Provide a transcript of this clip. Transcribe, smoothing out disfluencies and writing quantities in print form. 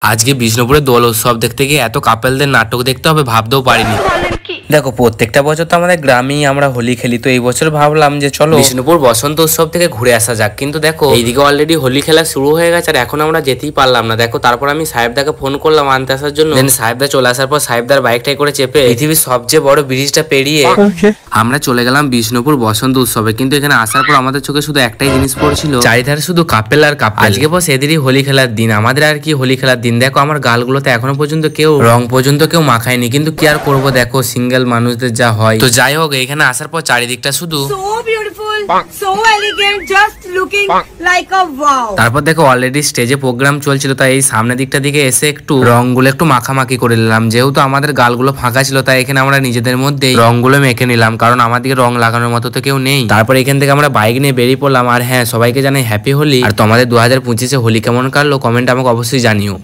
আজকে বিষ্ণুপুরে দোল উৎসব দেখতে গিয়ে এত কাপেলদের নাটক দেখতে হবে ভাবতেও পারিনি। দেখো প্রত্যেকটা বছর তো আমাদের গ্রামেই আমরা হোলি খেলি, তো এই বছর ভাবলাম যে চলো বিষ্ণুপুর বসন্ত উৎসব থেকে ঘুরে আসা যাক। কিন্তু দেখো এইদিকে অলরেডি হোলি খেলা শুরু হয়ে গেছে আর এখন আমরা যেতেই পারলাম না। দেখো তারপর আমি সাহেবদাকে ফোন করলাম আনতে আসার জন্য। দেন সাহেবদা চলে আসার পর সাহেবদার বাইকটাই করে চেপে পৃথিবীর সবচেয়ে বড় ব্রিজটা পেরিয়ে আমরা চলে গেলাম বিষ্ণুপুর বসন্ত উৎসবে। কিন্তু এখানে আসার পর আমাদের চোখে শুধু একটাই জিনিস পড়ছিল, চারিধারে শুধু কাপেল আর কাপেল। আজকে বস এদেরই হোলি খেলার দিন, আমাদের আর কি হোলি খেলার দিন। দেখো আমার গালগুলোতে এখনো পর্যন্ত কেউ রং পর্যন্ত কেউ মাখায়নি, কিন্তু কি আর করবো, দেখো সিঙ্গেল মানুষদের যা হয়। তো যাই হোক এখানে আসার পর চারিদিকটা শুধু তারপর দেখো অলরেডি স্টেজে প্রোগ্রাম চলছিল, তাই এই সামনের দিকটা দিকে এসে একটু রংগুলো একটু মাখামাখি করে নিলাম। যেহেতু আমাদের গালগুলো ফাঁকা ছিল তাই এখানে আমরা নিজেদের মধ্যেই রংগুলো মেখে নিলাম, কারণ আমার দিকে রং লাগানোর মতো তো কেউ নেই। তারপর এখান থেকে আমরা বাইক নিয়ে বেরিয়ে পড়লাম। আর হ্যাঁ, সবাইকে জানাই হ্যাপি হোলি। আর তোমাদের 2025-এ হোলি কেমন কাটলো কমেন্ট আমাকে অবশ্যই জানিও।